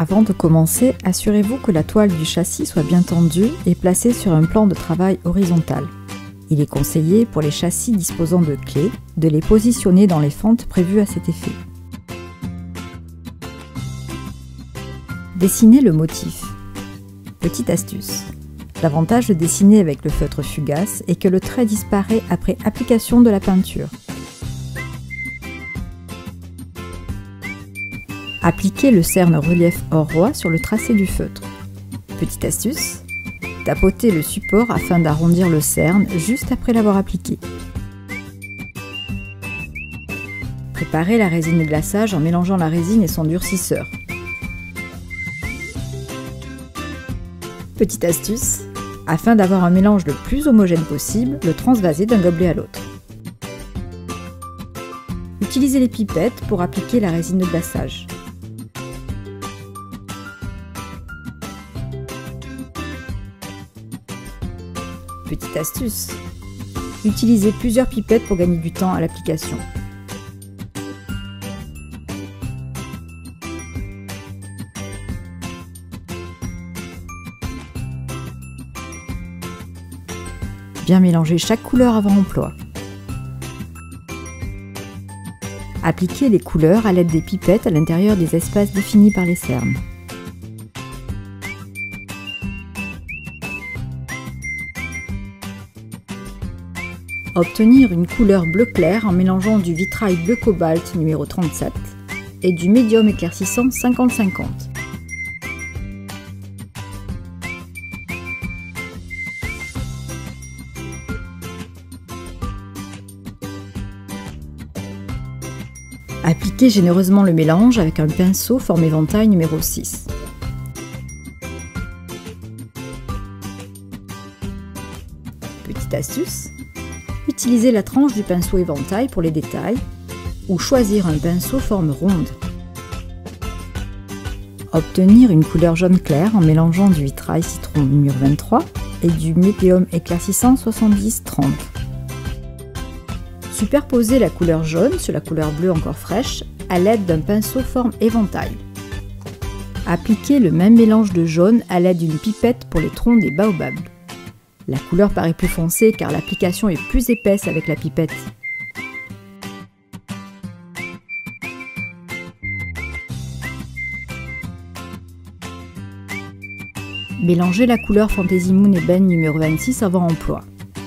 Avant de commencer, assurez-vous que la toile du châssis soit bien tendue et placée sur un plan de travail horizontal. Il est conseillé, pour les châssis disposant de clés, de les positionner dans les fentes prévues à cet effet. Dessinez le motif. Petite astuce. L'avantage de dessiner avec le feutre fugace est que le trait disparaît après application de la peinture. Appliquez le cerne relief hors roi sur le tracé du feutre. Petite astuce, tapotez le support afin d'arrondir le cerne juste après l'avoir appliqué. Préparez la résine de glaçage en mélangeant la résine et son durcisseur. Petite astuce, afin d'avoir un mélange le plus homogène possible, le transvasez d'un gobelet à l'autre. Utilisez les pipettes pour appliquer la résine de glaçage. Petite astuce, utilisez plusieurs pipettes pour gagner du temps à l'application. Bien mélanger chaque couleur avant emploi. Appliquez les couleurs à l'aide des pipettes à l'intérieur des espaces définis par les cernes. Obtenir une couleur bleu clair en mélangeant du vitrail bleu cobalt numéro 37 et du médium éclaircissant 50-50. Appliquez généreusement le mélange avec un pinceau forme éventail numéro 6. Petite astuce, utilisez la tranche du pinceau éventail pour les détails ou choisir un pinceau forme ronde. Obtenir une couleur jaune clair en mélangeant du vitrail citron numéro 23 et du médium éclaircissant 70-30. Superposez la couleur jaune sur la couleur bleue encore fraîche à l'aide d'un pinceau forme éventail. Appliquez le même mélange de jaune à l'aide d'une pipette pour les troncs des baobabs. La couleur paraît plus foncée car l'application est plus épaisse avec la pipette. Mélangez la couleur Fantasy Moon Ébène numéro 26 avant emploi.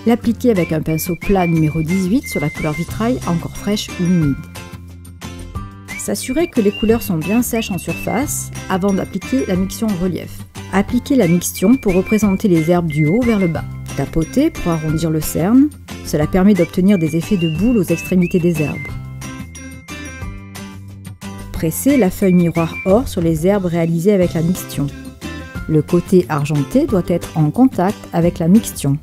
L'appliquez avec un pinceau plat numéro 18 sur la couleur vitrail encore fraîche ou humide. S'assurer que les couleurs sont bien sèches en surface avant d'appliquer la mixtion en relief. Appliquez la mixtion pour représenter les herbes du haut vers le bas. Tapotez pour arrondir le cerne, cela permet d'obtenir des effets de boule aux extrémités des herbes. Pressez la feuille miroir or sur les herbes réalisées avec la mixtion. Le côté argenté doit être en contact avec la mixtion.